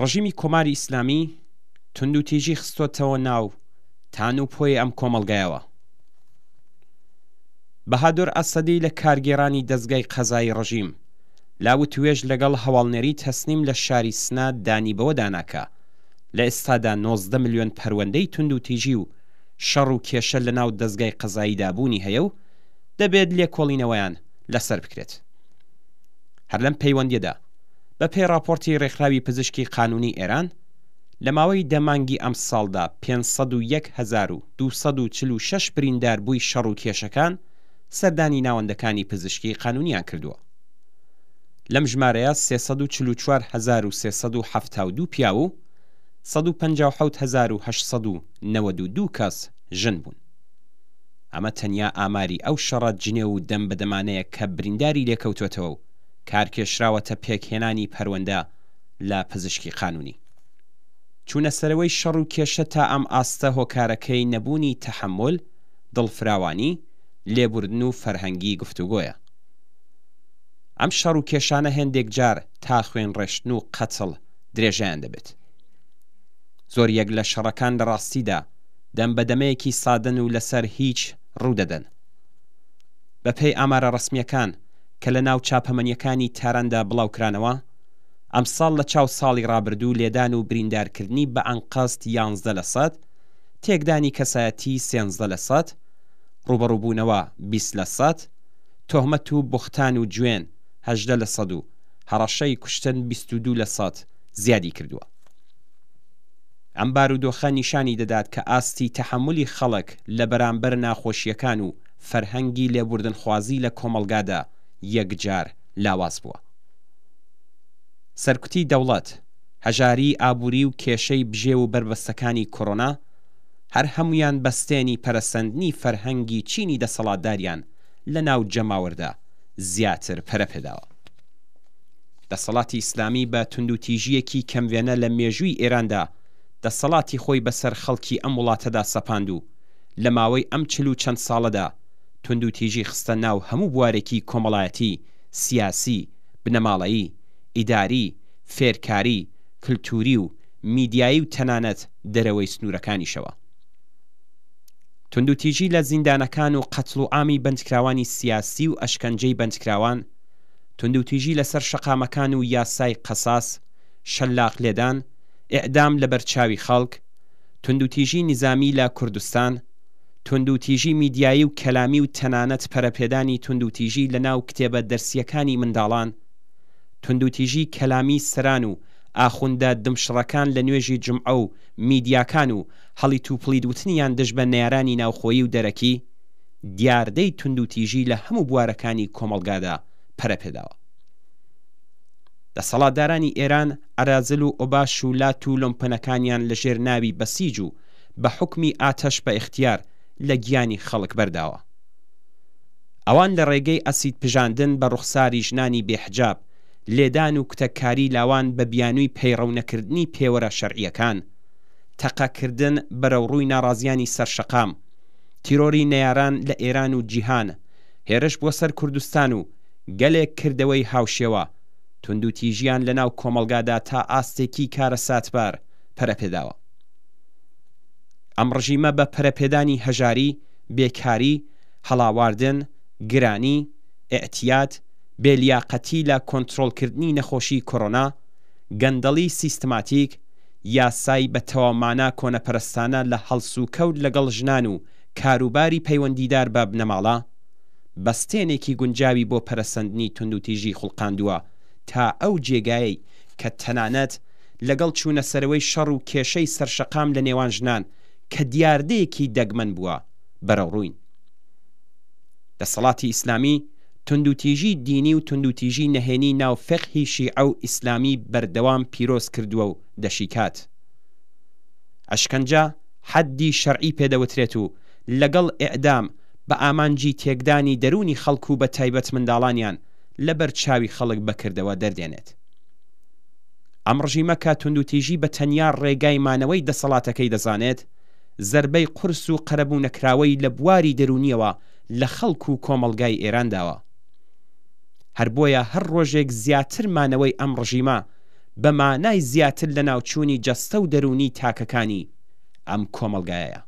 ڕژیمی کۆماری ئیسلامی تند و تیژی خستۆتەوە ناو تان و پۆی ئەم کۆمەڵگایەوە. بەهادۆر ئەسەدی لە کارگێڕانی دەستگای قەزایی ڕژیم لاوت توێژ لەگەڵ هەواڵنێری تەسنیم لە شاری سنا دانی بەوە داناکە لە ئێستادا 19 ملیۆن پەروەندەی تند و تیژی و شەڕ و کێشە لە ناو دەستگای قەزاییدا بوونی هەیە و دەبێت لێکۆڵینەوەیان لەسەر بکرێت. هەر لەم پەیوەندیەدا بە پێی راپۆرتی ڕێکخراوی پزیشکی قانونی ئێران لە ماوەی دەمانگی ئەم ساڵدا 501,246 بریندار بووی شەڕ و کێشەکان سەردانی ناوەندەکانی پزیشکی قانونیان کردووە. لەم ژمارەیە 344,372 پیا و 157,892 کەس ژن بوون. ئەمە تەنیا ئاماری ئەو شەڕە جنێ و دەم بەدەمانەیە کە برینداری لێکەوتوێتەوە و کارکێشراوەتە پێکهێنانی پەروەندە لە پزیشکی قانونی. چوونە سەرەوەی شەڕ و کێشە تا ئەم ئاستە هۆکارەکەی نەبوونی تەحمل، دڵفراوانی، لێبوردن و فەرهەنگی گفتوگۆیە. ئەم شەڕ و کێشانە هێندێک جار تا خوێن ڕێشتن و قەتڵ درێژیان دەبێت. زۆر یەک لە شەڕەکان لە ڕاستیدا دەم بەدەمەیەکی سادن و لەسەر هیچ ڕوودەدەن. بەپێی ئامارە ڕسمیەکان کە لە ناو چاپەمەنیەکانی تاراندا بڵاوکرانەوە، ئەم ساڵ لە چاو ساڵی ڕابردوو لێدان و بریندارکردنی بە ئەنقەست 11%، تێکدانی کەسایەتی 13%، ڕوبەڕووبوونەوە 20%، تۆهمەت و بوختان و جوێن 18% و هەڕەشەی کوشتن 22% زیادی کردووە. ئەم بارودۆخە نیشانی دەدات کە ئاستی تەحملی خەڵک لە بەرامبەر ناخۆشیەکان و فەرهەنگی لێبوردنخوازی لە کۆمەڵگادا یەکجار لاواز بووە. سەرکوتی دەوڵەت، هەژاری ئابووری و کێشەی بژێ و بربەستەکانی کۆڕۆنا هەر هەمویان بەستێنی پەرەسەندنی فەرهەنگی چینی دەسەڵاتداریان لە ناو جەماوەردا زیاتر پەرەپێداوە. دەسەڵاتی ئیسلامی بە تند و تیژیەکی کەموێنە لە مێژووی ئێراندا دەسەڵاتی خۆی بەسەر خەڵکی ئەم وڵاتەدا سەپاند و لە ماوەی ئەم 40 و چەند ساڵەدا تند و تیژی خستە ناو هەموو بوارێکی کۆمەڵایەتی، سیاسی، بنەماڵەیی، ئیداری، فێرکاری، کلتوری و میدیایی و تەنانەت دەرەوەی سنوورەکانیشەوە. تند و تیژی لە زیندانەکان و قەتڵ و ئامی بەندکراوانی سیاسی و ئەشکەنجەی بەندکراوان، تند و تیژی لەسەر شەقامەکان و یاسای قەساس، شەلاق لێدان، ئێعدام لە بەرچاوی خەڵک، تند و تیژی نیزامی لە کوردستان، تند و تیژی میدیایی و کەلامی و تەنانەت پەرەپێدانی تند و تیژی لە ناو کتێبە دەرسیەکانی منداڵان، تند و تیژی کەلامی سەران و ئاخوندە دمشڕەکان لە نوێژی جمعە و میدیاکان و هەڵی تووپڵی دوتنیان دژ بە نێرانی ناوخۆیی و دەرەکی، دیاردەی تند و تیژی لە هەموو بوارەکانی کۆمەڵگادا پەرەپێداوە. دەسەڵاتدارانی ئێران ئەرازل و ئۆباش و لات و لۆمپەنەکانیان لەژێر ناوی بەسیج و بە حوکمی ئاتەش بە ئیختیار لە گیانی خەڵک بەرداوە. ئەوان لە ڕێگەی ئەسید پژاندن بە ڕوخساری ژنانی بێحجاب، لێدان و کتەکاری لاوان بە بیانووی پەیڕەونەکردنی پێوەرە شەرعیەکان، تەقەکردن بەرەوڕووی ناڕازیانی سەرشەقام، تیرۆری نەیاران لە ئێران و جیهان، هێرش بۆ سەر کوردستان و گەلێک کردەوەی هاوشێوە، تند و تیژیان لە ناو کۆمەڵگادا تا ئاستێکی کارە ساتبار پەرەپێداوە. ئەم ڕژیمە بە پەرەپێدانی هەژاری، بێکاری، هەڵاواردن، گرانی، ئێعتیاد، بێلیاقەتی لە کۆنتڕۆڵکردنی نەخۆشی کۆڕۆنا، گەندەڵی سیستماتیک، یاسای بە تەواومانە کۆنەپەرستانە لە هەڵس و کەوت لەگەڵ ژنان و کاروباری پەیوەندیدار بە بنەماڵە، بەستێنێکی گونجاوی بۆ پەرەسەندنی تند و تیژی خوڵقاندووە تا ئەو جێگایەی کە تەنانەت لەگەڵ چوونە سەرەوەی شەڕ و کێشەی سەرشەقام لە نێوان ژنان کە دیاردەیەکی دەگمەن بووە بەرەوڕووین. دەسەڵاتی ئیسلامی تند و تیژی دینی و تند و تیژی نەهێنی ناو فقهی شیعە و ئیسلامی بەردەوام پیرۆز کردووە و دەشیکات. ئەشکەنجە حەدی شەرعی پێدەوترێت و لەگەڵ ئێعدام بە ئامانجی تێکدانی دەرونی خەڵک و بە تایبەت منداڵانیان لەبەر چاوی خەڵک بەکردەوە دەردێنێت. ئەم ڕژیمە کە تند و تیژی بە تەنیا ڕێگای مانەوەی دەسەڵاتەکەی دەزانێت، زەربەی قورس و قەرەبوونەکراوەی لە بواری دەرونیەوە لە خەڵک و کۆمەڵگای ئێران داوە. هەر بۆیە هەر ڕۆژێک زیاتر مانەوەی ئەم ڕژیمە بە مانای زیاتر لە ناوچوونی جەستە و دەرونی تاکەکانی ئەم کۆمەڵگایە.